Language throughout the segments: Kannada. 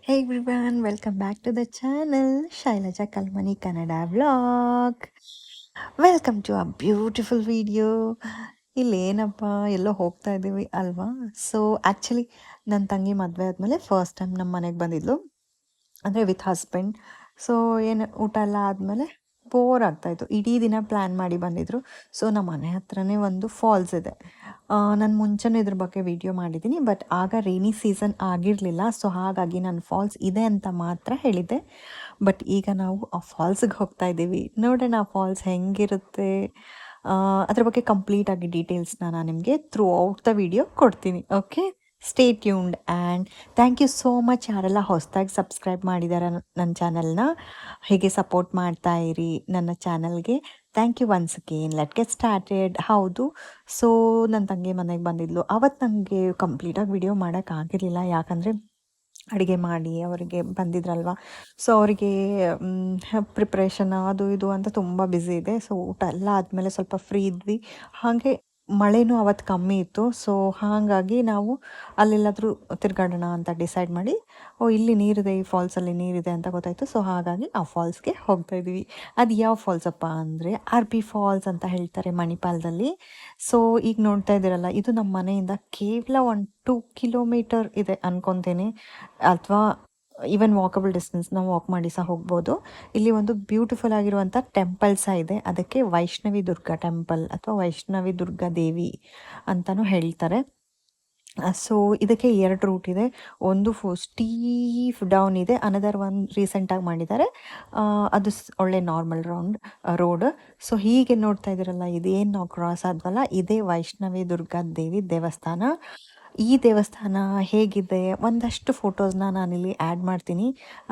Hey everyone, welcome back to the channel Shailaja Kalmani Kannada vlog. Welcome to a beautiful video. ಇಲ್ಲೇನಪ್ಪ ಎಲ್ಲೋ ಹೋಗ್ತಾ ಇದ್ದೀವಿ ಅಲ್ವಾ. ಸೊ ಆ್ಯಕ್ಚುಲಿ ನನ್ನ ತಂಗಿ ಮದುವೆ ಆದಮೇಲೆ ಫಸ್ಟ್ ಟೈಮ್ ನಮ್ಮ ಮನೆಗೆ ಬಂದಿದ್ಲು, ಅಂದರೆ ವಿತ್ ಹಸ್ಬೆಂಡ್. ಸೊ ಏನು ಊಟ ಎಲ್ಲ ಆದಮೇಲೆ ಬೋರ್ ಆಗ್ತಾಯಿತ್ತು. ಇಡೀ ದಿನ ಪ್ಲ್ಯಾನ್ ಮಾಡಿ ಬಂದಿದ್ದರು. ಸೊ ನಮ್ಮ ಮನೆ ಹತ್ರನೇ ಒಂದು ಫಾಲ್ಸ್ ಇದೆ. ನಾನು ಮುಂಚೆನೇ ಇದ್ರ ಬಗ್ಗೆ ವಿಡಿಯೋ ಮಾಡಿದ್ದೀನಿ, ಬಟ್ ಆಗ ರೈನಿ ಸೀಸನ್ ಆಗಿರಲಿಲ್ಲ. ಸೊ ಹಾಗಾಗಿ ನಾನು ಫಾಲ್ಸ್ ಇದೆ ಅಂತ ಮಾತ್ರ ಹೇಳಿದ್ದೆ. ಬಟ್ ಈಗ ನಾವು ಆ ಫಾಲ್ಸಿಗೆ ಹೋಗ್ತಾ ಇದ್ದೀವಿ. ನೋಡೋಣ ಆ ಫಾಲ್ಸ್ ಹೆಂಗಿರುತ್ತೆ, ಅದ್ರ ಬಗ್ಗೆ ಕಂಪ್ಲೀಟಾಗಿ ಡೀಟೇಲ್ಸ್ನ ನಾನು ನಿಮಗೆ ಥ್ರೂ ಔಟ್ ದ ವಿಡಿಯೋ ಕೊಡ್ತೀನಿ. Okay, stay tuned and thank you so much ಯಾರೆಲ್ಲ ಹೊಸದಾಗಿ ಸಬ್ಸ್ಕ್ರೈಬ್ ಮಾಡಿದ್ದಾರೆ ನನ್ನ ಚಾನಲ್ನ. ಹೀಗೆ ಸಪೋರ್ಟ್ ಮಾಡ್ತಾ ಇರಿ ನನ್ನ ಚಾನಲ್ಗೆ. Thank you once again. Let get started. ಹೌದು, ಸೊ ನನ್ನ ತಂಗಿ ಮನೆಗೆ ಬಂದಿದ್ಲು. ಅವತ್ತು ನನಗೆ ಕಂಪ್ಲೀಟಾಗಿ ವಿಡಿಯೋ ಮಾಡೋಕ್ಕಾಗಿರಲಿಲ್ಲ, ಯಾಕಂದರೆ ಅಡುಗೆ ಮಾಡಿ ಅವರಿಗೆ ಬಂದಿದ್ರಲ್ವ. ಸೊ ಅವರಿಗೆ ಪ್ರಿಪ್ರೇಷನ್ ಅದು ಇದು ಅಂತ ತುಂಬ ಬ್ಯುಸಿ ಇದೆ. ಸೊ ಊಟ ಎಲ್ಲ ಆದಮೇಲೆ ಸ್ವಲ್ಪ ಫ್ರೀ ಇದ್ವಿ. ಹಾಗೆ ಮಳೆನೂ ಅವತ್ತು ಕಮ್ಮಿ ಇತ್ತು. ಸೊ ಹಾಗಾಗಿ ನಾವು ಅಲ್ಲೆಲ್ಲಾದರೂ ತಿರುಗಾಡೋಣ ಅಂತ ಡಿಸೈಡ್ ಮಾಡಿ, ಇಲ್ಲಿ ನೀರಿದೆ, ಈ ಫಾಲ್ಸಲ್ಲಿ ನೀರಿದೆ ಅಂತ ಗೊತ್ತಾಯಿತು. ಸೊ ಹಾಗಾಗಿ ಆ ಫಾಲ್ಸ್ಗೆ ಹೋಗ್ತಾ ಇದ್ವಿ. ಅದು ಯಾವ ಫಾಲ್ಸಪ್ಪ ಅಂದರೆ RP ಫಾಲ್ಸ್ ಅಂತ ಹೇಳ್ತಾರೆ ಮಣಿಪಾಲದಲ್ಲಿ. ಸೊ ಈಗ ನೋಡ್ತಾ ಇದ್ದೀರಲ್ಲ, ಇದು ನಮ್ಮ ಮನೆಯಿಂದ ಕೇವಲ 1-2 ಕಿಲೋಮೀಟರ್ ಇದೆ ಅನ್ಕೊತೀನಿ, ಅಥವಾ ಈವನ್ ವಾಕಬಲ್ ಡಿಸ್ಟೆನ್ಸ್. ನಾವು ವಾಕ್ ಮಾಡಿ ಸಹ ಹೋಗ್ಬೋದು. ಇಲ್ಲಿ ಒಂದು ಬ್ಯೂಟಿಫುಲ್ ಆಗಿರುವಂಥ ಟೆಂಪಲ್ ಸಹ ಇದೆ. ಅದಕ್ಕೆ ವೈಷ್ಣವಿ ದುರ್ಗಾ ಟೆಂಪಲ್ ಅಥವಾ ವೈಷ್ಣವಿ ದುರ್ಗಾ ದೇವಿ ಅಂತಲೂ ಹೇಳ್ತಾರೆ. ಸೊ ಇದಕ್ಕೆ 2 ರೂಟ್ ಇದೆ. ಒಂದು ಸ್ಟೀಫ್ ಡೌನ್ ಇದೆ, ಅನದರ್ ಒನ್ ರೀಸೆಂಟಾಗಿ ಮಾಡಿದ್ದಾರೆ. ಅದು ಒಳ್ಳೆ ನಾರ್ಮಲ್ ರೋಡ್. ಸೊ ಹೀಗೆ ನೋಡ್ತಾ ಇದ್ದೀರಲ್ಲ, ಇದೇನು ನಾವು ಕ್ರಾಸ್ ಆದ್ವಲ್ಲ, ಇದೇ ವೈಷ್ಣವಿ ದುರ್ಗಾ ದೇವಿ ದೇವಸ್ಥಾನ. ಈ ದೇವಸ್ಥಾನ ಹೇಗಿದೆ, ಒಂದಷ್ಟು ಫೋಟೋಸ್ನ ನಾನಿಲ್ಲಿ ಆ್ಯಡ್ ಮಾಡ್ತೀನಿ.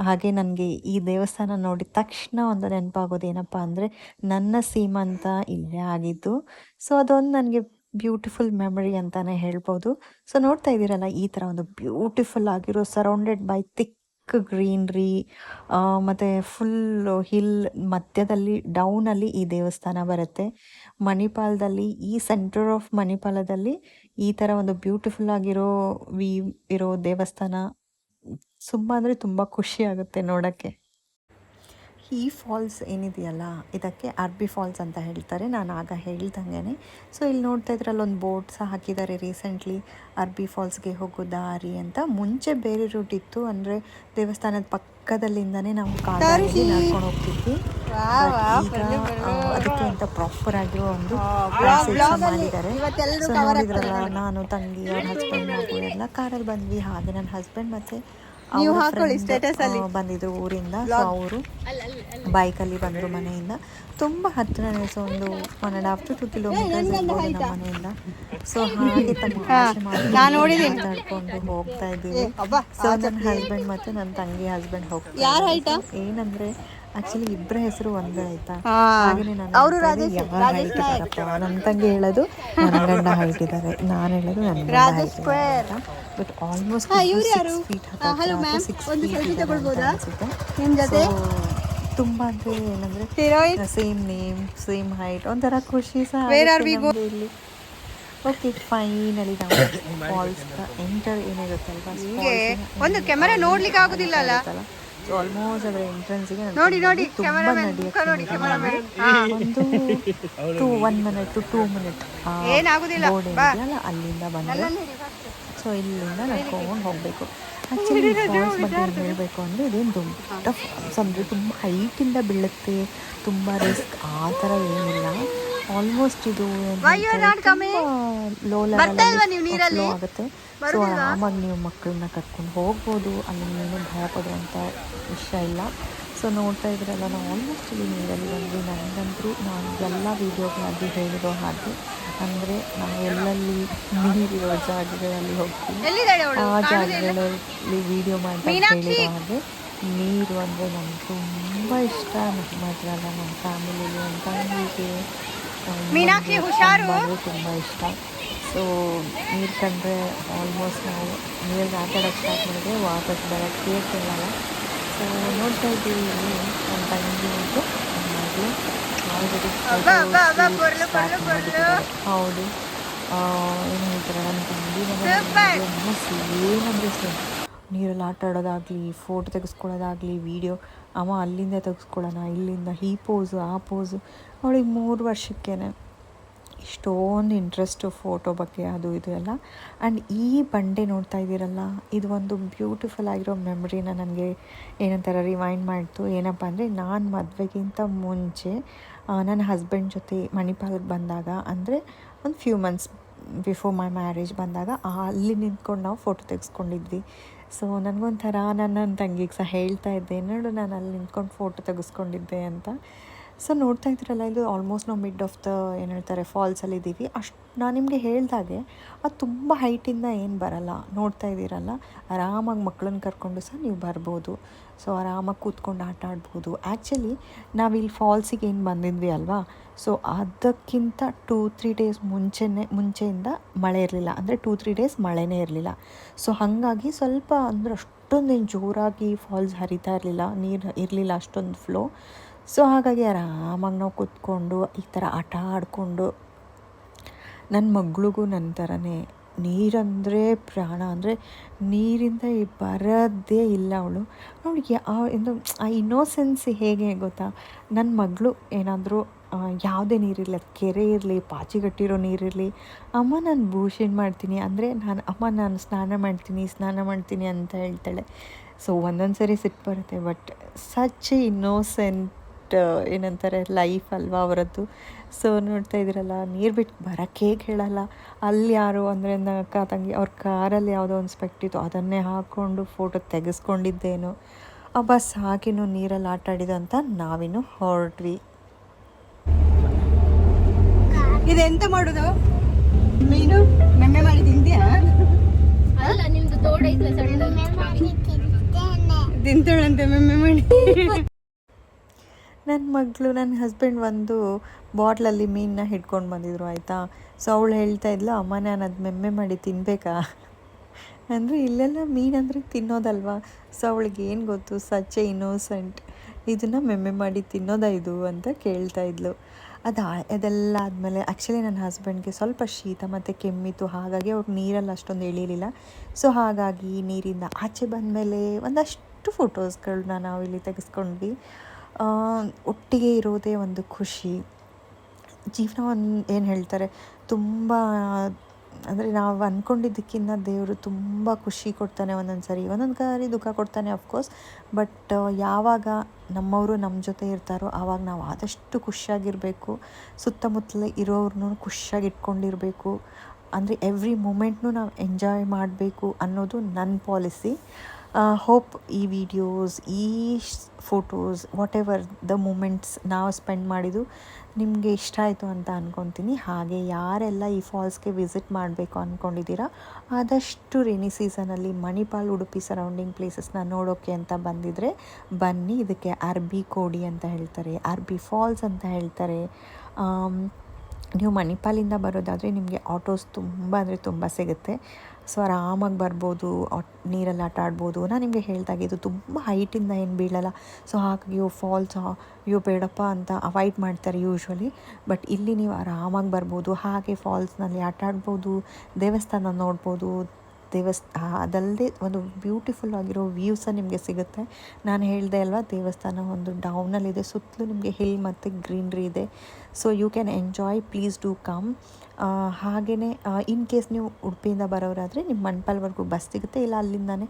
ಹಾಗೆ ನನಗೆ ಈ ದೇವಸ್ಥಾನ ನೋಡಿದ ತಕ್ಷಣ ಒಂದು ನೆನಪಾಗೋದು ಏನಪ್ಪ ಅಂದರೆ, ನನ್ನ ಸೀಮಂತ ಇಲ್ಲೇ ಆಗಿದ್ದು. ಸೊ ಅದೊಂದು ನನಗೆ ಬ್ಯೂಟಿಫುಲ್ ಮೆಮೊರಿ ಅಂತಲೇ ಹೇಳ್ಬೋದು. ಸೊ ನೋಡ್ತಾ ಇದ್ದೀರಲ್ಲ, ಈ ಥರ ಒಂದು ಬ್ಯೂಟಿಫುಲ್ ಆಗಿರೋ ಸರೌಂಡೆಡ್ ಬೈ ಥಿಕ್ ಗ್ರೀನ್ರಿ, ಮತ್ತು ಫುಲ್ಲು ಹಿಲ್ ಮಧ್ಯದಲ್ಲಿ ಡೌನಲ್ಲಿ ಈ ದೇವಸ್ಥಾನ ಬರುತ್ತೆ. ಮಣಿಪಾಲದಲ್ಲಿ, ಈ ಸೆಂಟರ್ ಆಫ್ ಮಣಿಪಾಲದಲ್ಲಿ ಈ ಥರ ಒಂದು ಬ್ಯೂಟಿಫುಲ್ ಆಗಿರೋ ಇರೋ ದೇವಸ್ಥಾನ ತುಂಬ ಅಂದರೆ ತುಂಬ ಖುಷಿ ಆಗುತ್ತೆ ನೋಡೋಕ್ಕೆ. ಈ ಫಾಲ್ಸ್ ಏನಿದೆಯಲ್ಲ, ಇದಕ್ಕೆ RP ಫಾಲ್ಸ್ ಅಂತ ಹೇಳ್ತಾರೆ, ನಾನು ಆಗ ಹೇಳ್ದಂಗೆ. ಸೊ ಇಲ್ಲಿ ನೋಡ್ತಾ ಇದ್ರಲ್ಲಿ ಒಂದು ಬೋರ್ಡ್ ಸಹ ಹಾಕಿದ್ದಾರೆ ರೀಸೆಂಟ್ಲಿ, RP ಫಾಲ್ಸ್ಗೆ ಹೋಗೋ ದಾರಿ ಅಂತ. ಮುಂಚೆ ಬೇರೆ ರೂಟ್ ಇತ್ತು, ಅಂದರೆ ದೇವಸ್ಥಾನದ ಪಕ್ಕದಲ್ಲಿಂದನೇ ನಾವು ಕಾರಲ್ಲಿ ನಡ್ಕೊಂಡು ಹೋಗ್ತಿದ್ವಿ. ಅದಕ್ಕೆ ಅಂತ ಪ್ರಾಪರ್ ಆಗಿರೋ ಒಂದು ಮಾಡಿದ್ದಾರೆ. ಸೊ ನೋಡಿದ್ರಲ್ಲ, ನಾನು ತಂಗಿ, ಅವ್ರ ಹಸ್ಬೆಂಡ್, ಮಗು ಎಲ್ಲ ಕಾರಲ್ಲಿ ಬಂದ್ವಿ. ಹಾಗೆ ನನ್ನ ಹಸ್ಬೆಂಡ್ ಮತ್ತು ಬಂದಿದ್ರು ಊರಿಂದ. ಸೊ ಅವರು ಬೈಕಲ್ಲಿ ಬಂದರು ಮನೆಯಿಂದ. ತುಂಬ ಹತ್ತಿರನೇ, ಸೊ ಒಂದು 1.5 to 2 ಕಿಲೋಮೀಟರ್ಸ್ ಇರ್ಬೋದು ನಮ್ಮ ಮನೆಯಿಂದ. ಸೊ ಹಾಗೆ ಮಾತಾಡ್ಕೊಂಡು ಹೋಗ್ತಾ ಇದ್ದೀವಿ. ಸೊ ನನ್ನ ಹಸ್ಬೆಂಡ್ ಮತ್ತು ನನ್ನ ತಂಗಿ ಹಸ್ಬೆಂಡ್ ಹೋಗ್ತಾರೆ. ಏನಂದರೆ ಆ್ಯಕ್ಚುಲಿ ಇಬ್ಬರ ಹೆಸರು ಒಂದೇ ಆಯ್ತಾ. ಹಾಗೆಯೇ ನನ್ನ ತಂಗಿ ಹೇಳೋದು ನನ್ನ ಗಂಡ ಹೈಟ್ ಇದ್ದಾರೆ, ನಾನು ಹೇಳೋದು ನನ್ನ ಗಂಡ ಹೈಟ್ ಇದ್ದಾರೆ. ಬಟ್ ಆಲ್ಮೋಸ್ಟ್ 6 ಫೀಟ್ ಅನಿಸುತ್ತೆ. ತುಂಬ ಅಂದರೆ ಏನಂದರೆ ಸೇಮ್ ನೇಮ್, ಸೇಮ್ ಹೈಟ್, ಒಂಥರ ಖುಷಿ ಸಹ ಇಲ್ಲಿ. ಓಕೆ, ಫೈನಲಿ ನಾವು ಫಾಲ್ಸ್ ಎಂಟರ್ ಏನಿರುತ್ತಲ್ವ, ಒಂದು ಕ್ಯಾಮೆರಾ ನೋಡ್ಲಿಕ್ಕೆ ಆಗೋದಿಲ್ಲ ಅಲ್ಲ. ಸೊ ಆಲ್ಮೋಸ್ಟ್ ಅದರ ಎಂಟ್ರೆನ್ಸಿಗೆ ನೋಡಿ ತುಂಬ ನಡೆಯುತ್ತೆ. ಒಂದು 1 minute to 2 minutes ಬೋರ್ಡ್ ಏನಿದೆಯಲ್ಲ ಅಲ್ಲಿಂದ ಬಂದರೆ, ಸೊ ಇಲ್ಲಿಂದ ನಡ್ಕೊಂಡು ಹೋಗಬೇಕು. ಆ್ಯಕ್ಚುಲಿ ಫಾಲ್ಸ್ ಬಗ್ಗೆ ಏನು ಹೇಳಬೇಕು ಅಂದರೆ, ಇದೇನು ದೊಡ್ಡ ಫಾಲ್ಸ್ ಅಂದರೆ ತುಂಬ ಹೈಟಿಂದ ಬೀಳುತ್ತೆ, ತುಂಬ ರಿಸ್ಕ್ ಆ ಥರ ಏನಿಲ್ಲ. ಆಲ್ಮೋಸ್ಟ್ ಇದು ಲೋ ಲೆವೆಲ್ ಆಗುತ್ತೆ. ಸೊ ಆರಾಮಾಗಿ ನೀವು ಮಕ್ಕಳನ್ನ ಕರ್ಕೊಂಡು ಹೋಗ್ಬೋದು, ಅಲ್ಲಿ ಏನು ಭಯ ಪಡುವಂಥ ವಿಷಯ ಇಲ್ಲ. ಸೊ ನೋಡ್ತಾ ಇದ್ರಲ್ಲ, ನಾವು ಆಲ್ಮೋಸ್ಟ್ ಇಲ್ಲಿ ನೀರಲ್ಲಿ ಬಂದ್ವಿ. ನನಗಂತೂ ನಾನು ಎಲ್ಲ ವೀಡಿಯೋಗಳಲ್ಲಿ ಹೇಳಿರೋ ಹಾಗೆ, ಅಂದರೆ ನಾವು ಎಲ್ಲೆಲ್ಲಿ ನೀರಿರೋ ಜಾಗಗಳಲ್ಲಿ ಹೋಗ್ತೀವಿ, ಆ ಜಾಗಗಳಲ್ಲಿ ವೀಡಿಯೋ ಮಾಡ್ತಾ ಹೇಳಿರೋ ಹಾಗೆ, ನೀರು ಅಂದರೆ ನನಗೆ ತುಂಬ ಇಷ್ಟ. ನಮ್ಮ ಹತ್ರ ಅಲ್ಲ, ನಮ್ಮ ಫ್ಯಾಮಿಲಿಲಿ ನನ್ನ ತಂಗಿಗೆ ತುಂಬ ಇಷ್ಟ. ಸೊ ನೀರು ಕಂಡ್ರೆ ಆಲ್ಮೋಸ್ಟ್ ನಾವು ನೀರಿಗೆ ಆಟಾಡೋಕ್ಕೆ ಸ್ಟಾರ್ಟ್ ಮಾಡಿದ್ರೆ ವಾಪಸ್ ಬರೋಕ್ಕೆ ಕೇಳಲ್ಲ. ಸೊ ನೋಡ್ತಾ ಇದ್ದೀವಿ, ಇಲ್ಲಿ ನನ್ನ ತಂಗಿ ಮತ್ತು ನನ್ನ ಮಗಳು ಆಲ್ರೆಡಿ ಸ್ಟಾರ್ಟ್ ಮಾಡಿದ್ದಾರೆ. ಹೌದು, ಏನು ಹೇಳ್ತಾರೆ, ನನ್ನ ತಂಗಿ ಏನಂದರೆ ಸೇಮ್ ನೀರಲ್ಲಿ ಆಟ ಆಡೋದಾಗಲಿ, ಫೋಟೋ ತೆಗೆಸ್ಕೊಳ್ಳೋದಾಗಲಿ, ವೀಡಿಯೋ ಅವ ಅಲ್ಲಿಂದ ತೆಗೆಸ್ಕೊಳ್ಳೋಣ, ಇಲ್ಲಿಂದ ಈ ಪೋಸು ಆ ಪೋಸು. ಅವಳಿಗೆ 3 ವರ್ಷಕ್ಕೇ ಇಷ್ಟೊಂದು ಇಂಟ್ರೆಸ್ಟು ಫೋಟೋ ಬಗ್ಗೆ ಅದು ಇದು ಎಲ್ಲ. ಆ್ಯಂಡ್ ಈ ಬಂಡೆ ನೋಡ್ತಾ ಇದ್ದೀರಲ್ಲ, ಇದು ಒಂದು ಬ್ಯೂಟಿಫುಲ್ ಆಗಿರೋ ಮೆಮ್ರಿನ ನನಗೆ ಏನಂತಾರೆ ರಿಮೈಂಡ್ ಮಾಡ್ತು. ಏನಪ್ಪ ಅಂದರೆ ನಾನು ಮದುವೆಗಿಂತ ಮುಂಚೆ ನನ್ನ ಹಸ್ಬೆಂಡ್ ಜೊತೆ ಮಣಿಪಾಲ್ಗೆ ಬಂದಾಗ, ಅಂದರೆ ಒಂದು few months before my marriage ಬಂದಾಗ ಅಲ್ಲಿ ನಿಂತ್ಕೊಂಡು ನಾವು ಫೋಟೋ ತೆಗೆಸ್ಕೊಂಡಿದ್ವಿ. ಸೊ ನನಗೊಂಥರ ನನ್ನ ತಂಗಿಗೆ ಸಹ ಹೇಳ್ತಾ ಇದ್ದೆ, ನೋಡು ನಾನು ಅಲ್ಲಿ ನಿಂತ್ಕೊಂಡು ಫೋಟೋ ತೆಗೆಸ್ಕೊಂಡಿದ್ದೆ ಅಂತ. ಸೊ ನೋಡ್ತಾ ಇದ್ದೀರಲ್ಲ, ಇದು ಆಲ್ಮೋಸ್ಟ್ ನಾವು ಮಿಡ್ ಆಫ್ ದ ಏನು ಹೇಳ್ತಾರೆ ಫಾಲ್ಸಲ್ಲಿದ್ದೀವಿ. ಅಷ್ಟು ನಾನು ನಿಮಗೆ ಹೇಳ್ದಾಗೆ ಅದು ತುಂಬ ಹೈಟಿಂದ ಏನು ಬರಲ್ಲ, ನೋಡ್ತಾ ಇದ್ದೀರಲ್ಲ. ಆರಾಮಾಗಿ ಮಕ್ಕಳನ್ನ ಕರ್ಕೊಂಡು ಸಹ ನೀವು ಬರ್ಬೋದು. ಸೊ ಆರಾಮಾಗಿ ಕೂತ್ಕೊಂಡು ಆಟ ಆಡ್ಬೋದು. ಆ್ಯಕ್ಚುಲಿ ನಾವಿಲ್ಲಿ ಫಾಲ್ಸಿಗೆ ಏನು ಬಂದಿದ್ವಿ ಅಲ್ವಾ, ಸೊ ಅದಕ್ಕಿಂತ 2-3 ಡೇಸ್ ಮುಂಚೆಯಿಂದ ಮಳೆ ಇರಲಿಲ್ಲ, ಅಂದರೆ 2-3 ಡೇಸ್ ಮಳೆನೇ ಇರಲಿಲ್ಲ. ಸೊ ಹಾಗಾಗಿ ಸ್ವಲ್ಪ ಅಂದರೆ ಅಷ್ಟೊಂದೇನು ಜೋರಾಗಿ ಫಾಲ್ಸ್ ಹರಿತಾ ಇರಲಿಲ್ಲ, ನೀರು ಇರಲಿಲ್ಲ ಅಷ್ಟೊಂದು ಫ್ಲೋ. ಸೊ ಹಾಗಾಗಿ ಆರಾಮಾಗಿ ನಾವು ಕೂತ್ಕೊಂಡು ಈ ಥರ ಆಟ ಆಡಿಕೊಂಡು, ನನ್ನ ಮಗಳಿಗೂ ನನ್ನ ಥರನೇ ನೀರಂದರೆ ಪ್ರಾಣ, ಅಂದರೆ ನೀರಿಂದ ಬರೋದೇ ಇಲ್ಲ ಅವಳು. ಅವಳಿಗೆ ಆ ಇನ್ನೋಸೆನ್ಸ್ ಹೇಗೆ ಗೊತ್ತಾ, ನನ್ನ ಮಗಳು ಏನಾದರೂ ಯಾವುದೇ ನೀರಿರಲಿ, ಅದು ಕೆರೆ ಇರಲಿ, ಪಾಚಿಗಟ್ಟಿರೋ ನೀರಿರಲಿ, ಅಮ್ಮ ನಾನು ಬೂಷಣ್ ಮಾಡ್ತೀನಿ ಅಂದರೆ ಅಮ್ಮ ನಾನು ಸ್ನಾನ ಮಾಡ್ತೀನಿ ಅಂತ ಹೇಳ್ತಾಳೆ. ಸೊ ಒಂದೊಂದು ಸರಿ ಸಿಟ್ಟು ಬರುತ್ತೆ, ಬಟ್ ಸಚ್ ಇನ್ನೋಸೆಂಟ್ ಏನಂತಾರೆ ಲೈಫ್ ಅಲ್ವಾ ಅವರದ್ದು. ಸೊ ನೋಡ್ತಾ ಇದ್ದೀರಲ್ಲ, ನೀರು ಬಿಟ್ಟು ಬರೋಕ್ಕೆ ಹೇಳಲ್ಲ. ಅಲ್ಲಿ ಯಾರು ಅಂದರೆ ನನ್ನ ಅಕ್ಕ ತಂಗಿ ಅವ್ರ ಕಾರಲ್ಲಿ ಯಾವುದೋ ಒಂದು ಸ್ಪೆಕ್ಟ್ ಅದನ್ನೇ ಹಾಕ್ಕೊಂಡು ಫೋಟೋ ತೆಗೆಸ್ಕೊಂಡಿದ್ದೇನು. ಬಸ್ ಹಾಕಿನೂ ನೀರಲ್ಲಿ ಆಟ ಆಡಿದ್ದು ಅಂತ ನಾವಿನ್ನು ಹೊರಟ್ವಿ. ಇದೆಂತ ಮಾಡೋದು? ಮೀನು ಮೆಮ್ಮೆ ಮಾಡಿ ತಿಂತೀಯಾ? ತಿಂತಾಳಂತೆ ಮೆಮ್ಮೆ ಮಾಡಿ. ನನ್ನ ಮಗಳು ನನ್ನ ಹಸ್ಬೆಂಡ್ ಒಂದು ಬಾಟ್ಲಲ್ಲಿ ಮೀನನ್ನ ಹಿಡ್ಕೊಂಡು ಬಂದಿದ್ರು ಆಯಿತಾ. ಸೊ ಅವಳು ಹೇಳ್ತಾ ಇದ್ಲು, ಅಮ್ಮ ನಾನು ಅದು ಮೆಮ್ಮೆ ಮಾಡಿ ತಿನ್ನಬೇಕಾ ಅಂದರೆ ಇಲ್ಲೆಲ್ಲ ಮೀನಂದರೆ ತಿನ್ನೋದಲ್ವಾ. ಸೊ ಅವಳಿಗೆ ಏನು ಗೊತ್ತು, ಸಚ್ ಇನ್ನೋಸೆಂಟ್, ಇದನ್ನು ಮೆಮ್ಮೆ ಮಾಡಿ ತಿನ್ನೋದಾ ಇದು ಅಂತ ಕೇಳ್ತಾ ಇದ್ಲು. ಅದೆಲ್ಲ ಆದಮೇಲೆ ಆ್ಯಕ್ಚುಲಿ ನನ್ನ ಹಸ್ಬೆಂಡ್ಗೆ ಸ್ವಲ್ಪ ಶೀತ ಮತ್ತು ಕೆಮ್ಮಿತ್ತು, ಹಾಗಾಗಿ ಅವ್ರು ನೀರಲ್ಲಿ ಅಷ್ಟೊಂದು ಎಳೀಲಿಲ್ಲ. ಸೊ ಹಾಗಾಗಿ ನೀರಿಂದ ಆಚೆ ಬಂದಮೇಲೆ ಒಂದಷ್ಟು ಫೋಟೋಸ್ಗಳನ್ನ ನಾವಿಲ್ಲಿ ತೆಗೆಸ್ಕೊಂಡ್ವಿ. ಒಟ್ಟಿಗೆ ಇರೋದೇ ಒಂದು ಖುಷಿ. ಜೀವನ ಏನು ಹೇಳ್ತಾರೆ, ತುಂಬ ಅಂದರೆ ನಾವು ಅಂದ್ಕೊಂಡಿದ್ದಕ್ಕಿಂತ ದೇವರು ತುಂಬ ಖುಷಿ ಕೊಡ್ತಾನೆ, ಒಂದೊಂದು ಸಾರಿ ದುಃಖ ಕೊಡ್ತಾನೆ ಅಫ್ಕೋರ್ಸ್. ಬಟ್ ಯಾವಾಗ ನಮ್ಮವರು ನಮ್ಮ ಜೊತೆ ಇರ್ತಾರೋ ಆವಾಗ ನಾವು ಆದಷ್ಟು ಖುಷಿಯಾಗಿರಬೇಕು, ಸುತ್ತಮುತ್ತಲೇ ಇರೋರನ್ನೂ ಖುಷಿಯಾಗಿ ಇಟ್ಕೊಂಡಿರಬೇಕು. ಅಂದರೆ ಎವ್ರಿ ಮೂಮೆಂಟ್ನೂ ನಾವು ಎಂಜಾಯ್ ಮಾಡಬೇಕು ಅನ್ನೋದು ನನ್ನ ಪಾಲಿಸಿ. ಹೋಪ್ ಈ ವಿಡಿಯೋಸ್, ಈ photos, whatever the moments ನಾವು ಸ್ಪೆಂಡ್ ಮಾಡಿದ್ದು ನಿಮಗೆ ಇಷ್ಟ ಆಯಿತು ಅಂತ ಅಂದ್ಕೊತೀನಿ. ಹಾಗೆ ಯಾರೆಲ್ಲ ಈ ಫಾಲ್ಸ್ಗೆ ವಿಸಿಟ್ ಮಾಡಬೇಕು ಅಂದ್ಕೊಂಡಿದ್ದೀರಾ, ಆದಷ್ಟು ರೇನಿ ಸೀಸನಲ್ಲಿ ಮಣಿಪಾಲ್, ಉಡುಪಿ ಸರೌಂಡಿಂಗ್ ಪ್ಲೇಸಸ್ನ ನೋಡೋಕ್ಕೆ ಅಂತ ಬಂದಿದ್ದರೆ ಬನ್ನಿ. ಇದಕ್ಕೆ ಅರ್ಬಿ ಕೋಡಿ ಅಂತ ಹೇಳ್ತಾರೆ, ಅರ್ಬಿ ಫಾಲ್ಸ್ ಅಂತ ಹೇಳ್ತಾರೆ. ನೀವು ಮಣಿಪಾಲಿಂದ ಬರೋದಾದರೆ ನಿಮಗೆ ಆಟೋಸ್ ತುಂಬ ಅಂದರೆ ತುಂಬ ಸಿಗುತ್ತೆ. ಸೊ ಆರಾಮಾಗಿ ಬರ್ಬೋದು, ನೀರಲ್ಲಿ ಆಟ ಆಡ್ಬೋದು. ನಾನು ನಿಮಗೆ ಹೇಳ್ದಾಗೆ ಇದು ತುಂಬ ಹೈಟಿಂದ ಏನು ಬೀಳಲ್ಲ. ಸೊ ಹಾಗಾಗಿ ಫಾಲ್ಸ್ ಅಯ್ಯೋ ಬೇಡಪ್ಪ ಅಂತ ಅವಾಯ್ಡ್ ಮಾಡ್ತಾರೆ ಯೂಶ್ವಲಿ. ಬಟ್ ಇಲ್ಲಿ ನೀವು ಆರಾಮಾಗಿ ಬರ್ಬೋದು, ಹಾಗೆ ಫಾಲ್ಸ್ನಲ್ಲಿ ಆಟ ಆಡ್ಬೋದು, ದೇವಸ್ಥಾನ ನೋಡ್ಬೋದು. ಅದಲ್ಲದೆ ಒಂದು ಬ್ಯೂಟಿಫುಲ್ ಆಗಿರೋ ವ್ಯೂಸ ನಿಮಗೆ ಸಿಗುತ್ತೆ. ನಾನು ಹೇಳಿದೆ ಅಲ್ವಾ, ದೇವಸ್ಥಾನ ಒಂದು ಡೌನಲ್ಲಿದೆ, ಸುತ್ತಲೂ ನಿಮಗೆ ಹಿಲ್ ಮತ್ತು ಗ್ರೀನ್ರಿ ಇದೆ. So you can enjoy, please do come. ಹಾಗೆಯೇ ಇನ್ ಕೇಸ್ ನೀವು ಉಡುಪಿಯಿಂದ ಬರೋರಾದರೆ ನಿಮ್ಮ ಮಣಿಪಾಲ್ವರೆಗೂ ಬಸ್ ಸಿಗುತ್ತೆ, ಇಲ್ಲ ಅಲ್ಲಿಂದನೇ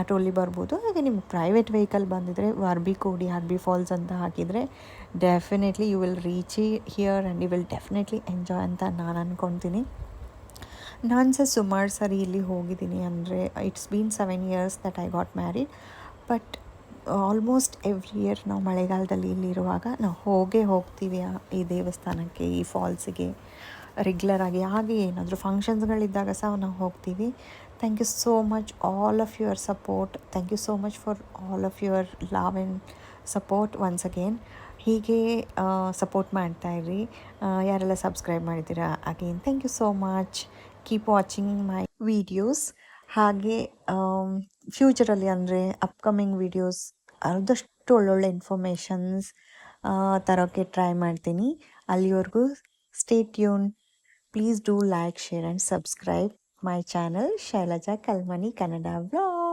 ಆಟೋಲ್ಲಿ ಬರ್ಬೋದು. ಹಾಗೆ ನಿಮ್ಗೆ ಪ್ರೈವೇಟ್ ವೆಹಿಕಲ್ ಬಂದಿದ್ದರೆ ಅರ್ಬಿ ಕೋಡಿ, ಅರ್ಬಿ ಫಾಲ್ಸ್ ಅಂತ ಹಾಕಿದರೆ definitely you will reach here and you will definitely enjoy ಅಂತ ನಾನು ಅಂದ್ಕೊತೀನಿ. ನಾನು ಸಹ ಸುಮಾರು ಸರಿ ಇಲ್ಲಿ ಹೋಗಿದ್ದೀನಿ, ಅಂದರೆ it's been 7 years that I got married. But almost every year ನಾವು ಮಳೆಗಾಲದಲ್ಲಿ ಇಲ್ಲಿರುವಾಗ ನಾವು ಹೋಗ್ತೀವಿ ಈ ದೇವಸ್ಥಾನಕ್ಕೆ, ಈ ಫಾಲ್ಸಿಗೆ ರೆಗ್ಯುಲರಾಗಿ. ಹಾಗೆ ಏನಾದರೂ ಫಂಕ್ಷನ್ಸ್ಗಳಿದ್ದಾಗ ಸಹ ನಾವು ಹೋಗ್ತೀವಿ. Thank you so much all of your support. Thank you so much for all of your love and support once again. ಹೀಗೆ ಸಪೋರ್ಟ್ ಮಾಡ್ತಾಯಿರಿ. ಯಾರೆಲ್ಲ ಸಬ್ಸ್ಕ್ರೈಬ್ ಮಾಡಿದ್ದೀರಾ, again thank you so much. Keep watching my videos. ಹಾಗೆ ಫ್ಯೂಚರಲ್ಲಿ ಅಂದರೆ ಅಪ್ಕಮಿಂಗ್ ವೀಡಿಯೋಸ್ ಆದಷ್ಟು ಒಳ್ಳೊಳ್ಳೆ ಇನ್ಫಾರ್ಮೇಷನ್ಸ್ ತರೋಕ್ಕೆ ಟ್ರೈ ಮಾಡ್ತೀನಿ. ಅಲ್ಲಿವರೆಗೂ stay tune. Please do like, share and subscribe my channel Shailaja Kalmani Kannada vlog.